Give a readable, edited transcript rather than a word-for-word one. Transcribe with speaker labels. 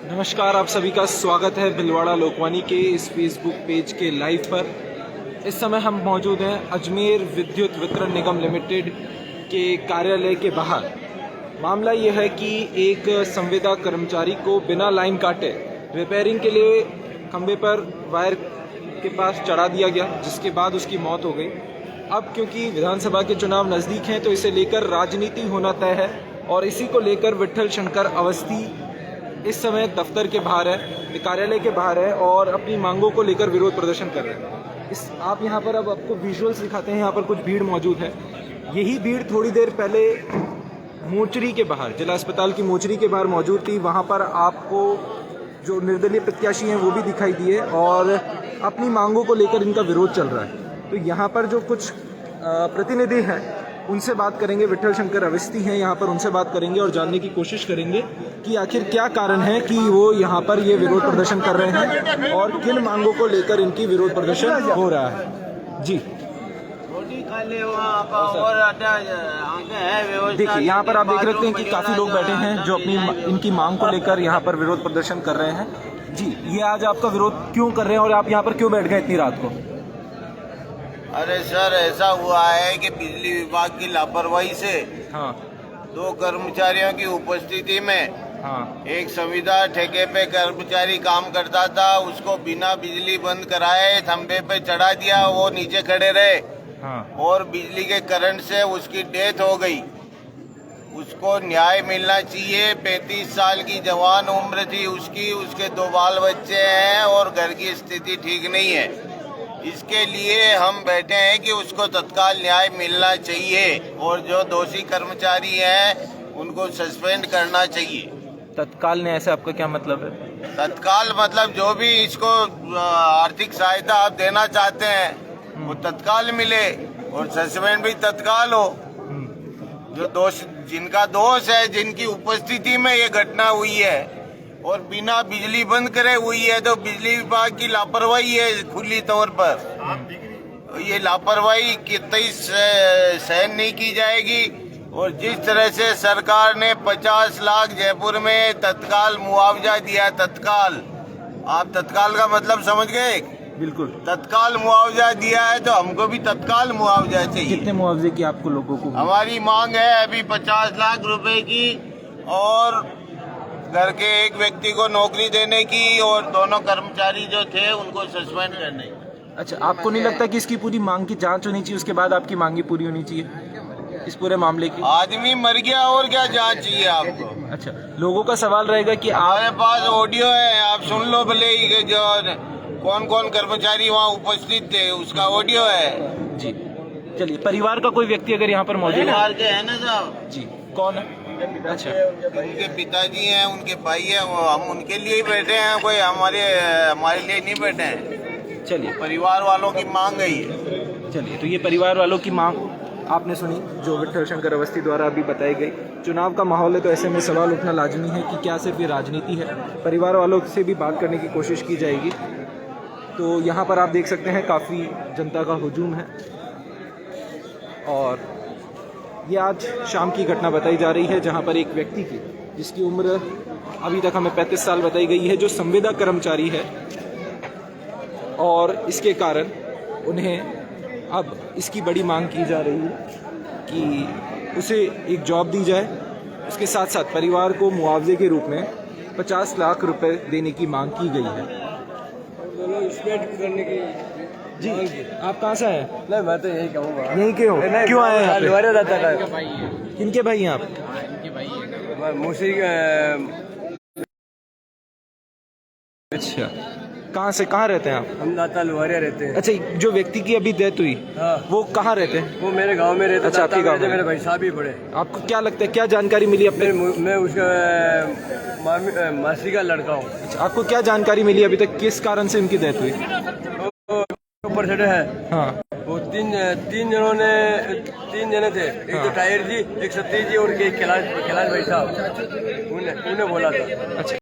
Speaker 1: नमस्कार, आप सभी का स्वागत है भिलवाड़ा लोकवाणी के इस फेसबुक पेज के लाइव पर। इस समय हम मौजूद हैं अजमेर विद्युत वितरण निगम लिमिटेड के कार्यालय के बाहर। मामला यह है कि एक संविदा कर्मचारी को बिना लाइन काटे रिपेयरिंग के लिए खंबे पर वायर के पास चढ़ा दिया गया, जिसके बाद उसकी मौत हो गई। अब क्योंकि विधानसभा के चुनाव नज़दीक हैं तो इसे लेकर राजनीति होना तय है और इसी को लेकर विट्ठल शंकर अवस्थी इस समय दफ्तर के बाहर है, कार्यालय के बाहर है और अपनी मांगों को लेकर विरोध प्रदर्शन कर रहे हैं। आप यहाँ पर अब आपको विजुअल्स दिखाते हैं। यहाँ पर कुछ भीड़ मौजूद है। यही भीड़ थोड़ी देर पहले मोचरी के बाहर, जिला अस्पताल की मोचरी के बाहर मौजूद थी। वहाँ पर आपको जो निर्दलीय प्रत्याशी हैं वो भी दिखाई दिए और अपनी मांगों को लेकर इनका विरोध चल रहा है। तो यहाँ पर जो कुछ प्रतिनिधि हैं उनसे बात करेंगे। विट्ठल शंकर अवस्थी हैं यहाँ पर, उनसे बात करेंगे और जानने की कोशिश करेंगे कि आखिर क्या कारण है कि वो यहाँ पर ये विरोध प्रदर्शन कर रहे हैं और किन मांगों को लेकर इनकी विरोध प्रदर्शन हो रहा है। जी देखिए, यहाँ पर आप देख सकते हैं कि काफ़ी लोग बैठे हैं जो अपनी इनकी मांग को लेकर यहाँ पर विरोध प्रदर्शन कर रहे हैं। जी, ये आज आपका विरोध क्यों कर रहे हैं और आप यहाँ पर क्यों बैठ गए इतनी रात को?
Speaker 2: अरे सर, ऐसा हुआ है कि बिजली विभाग की लापरवाही से दो कर्मचारियों की उपस्थिति में एक संविदा ठेके पे कर्मचारी काम करता था, उसको बिना बिजली बंद कराए खंबे पे चढ़ा दिया। वो नीचे खड़े रहे और बिजली के करंट से उसकी डेथ हो गई। उसको न्याय मिलना चाहिए। 35 साल की जवान उम्र थी उसकी, उसके 2 बाल बच्चे हैं और घर की स्थिति ठीक नहीं है। इसके लिए हम बैठे हैं कि उसको तत्काल न्याय मिलना चाहिए और जो दोषी कर्मचारी हैं उनको सस्पेंड करना चाहिए।
Speaker 1: तत्काल न्याय से आपका क्या मतलब है? तत्काल
Speaker 2: मतलब जो भी इसको आर्थिक सहायता आप देना चाहते हैं वो तत्काल मिले और सस्पेंड भी तत्काल हो। जो जिनका दोष है, जिनकी उपस्थिति में ये घटना हुई है और बिना बिजली बंद करे हुई है, तो बिजली विभाग की लापरवाही है खुली तौर पर। ये लापरवाही कितनी सहन नहीं की जाएगी। और जिस तरह से सरकार ने 50 लाख जयपुर में तत्काल मुआवजा दिया, तत्काल, आप तत्काल का मतलब समझ गए?
Speaker 1: बिल्कुल,
Speaker 2: तत्काल मुआवजा दिया है तो हमको भी तत्काल मुआवजा चाहिए।
Speaker 1: कितने मुआवजे की आपको लोगों को?
Speaker 2: हमारी मांग है अभी 50 लाख रुपए की और घर के एक व्यक्ति को नौकरी देने की और दोनों कर्मचारी जो थे उनको सस्पेंड करने की।
Speaker 1: अच्छा, आपको नहीं लगता कि इसकी पूरी मांग की जांच होनी चाहिए, उसके बाद आपकी मांगी पूरी होनी चाहिए इस पूरे मामले की?
Speaker 2: आदमी मर गया और क्या जांच चाहिए आपको?
Speaker 1: अच्छा, लोगों का सवाल रहेगा कि
Speaker 2: हमारे पास ऑडियो है, आप सुन लो भले ही, जो कौन कौन कर्मचारी वहाँ उपस्थित थे उसका ऑडियो है।
Speaker 1: जी चलिए, परिवार का कोई व्यक्ति अगर यहाँ पर मौजूद है?
Speaker 2: परिवार के है ना साहब?
Speaker 1: जी, कौन है? अच्छा,
Speaker 2: उनके पिताजी हैं, उनके भाई हैं, हम उनके लिए ही बैठे हैं, कोई हमारे लिए नहीं बैठे हैं।
Speaker 1: चलिए,
Speaker 2: परिवार वालों की मांग है ये।
Speaker 1: चलिए, तो ये परिवार वालों की मांग आपने सुनी जो विट्ठल शंकर अवस्थी द्वारा अभी बताई गई। चुनाव का माहौल है तो ऐसे में सवाल उठना लाजमी है कि क्या सिर्फ ये राजनीति है। परिवार वालों से भी बात करने की कोशिश की जाएगी। तो यहाँ पर आप देख सकते हैं काफ़ी जनता का हुजूम है और ये आज शाम की घटना बताई जा रही है जहाँ पर एक व्यक्ति की, जिसकी उम्र अभी तक हमें 35 साल बताई गई है, जो संविदा कर्मचारी है और इसके कारण उन्हें अब इसकी बड़ी मांग की जा रही है कि उसे एक जॉब दी जाए। उसके साथ साथ परिवार को मुआवजे के रूप में 50 लाख रुपए देने की मांग की गई है।
Speaker 3: करने की
Speaker 1: जी, आप कहाँ से आए?
Speaker 3: नहीं, मैं तो यही कहूँगा।
Speaker 1: यहीं के हो? क्यों आए हैं? किनके भाई हैं आप?
Speaker 3: मुसी।
Speaker 1: अच्छा, कहाँ से, कहाँ रहते हैं आप?
Speaker 3: हम दाता लुहारिया रहते हैं।
Speaker 1: अच्छा, जो व्यक्ति की अभी डेथ हुई वो कहाँ रहते हैं?
Speaker 3: वो मेरे गांव में रहते।
Speaker 1: अच्छा, आपके गांव में?
Speaker 3: मेरे भाई साहब ही पड़े।
Speaker 1: आपको क्या लगता है, क्या जानकारी मिली अपने?
Speaker 3: मैं उसका मासी का लड़का हूँ।
Speaker 1: अच्छा, आपको क्या जानकारी मिली अभी तक, किस कारण से उनकी डेथ हुई?
Speaker 3: ऊपर चढ़े हैं।
Speaker 1: हाँ,
Speaker 3: वो तीन जने थे। एक तो टायर जी, एक सतीश जी और एक कैलाश भाई साहब। उन्हें बोला था।
Speaker 1: अच्छा,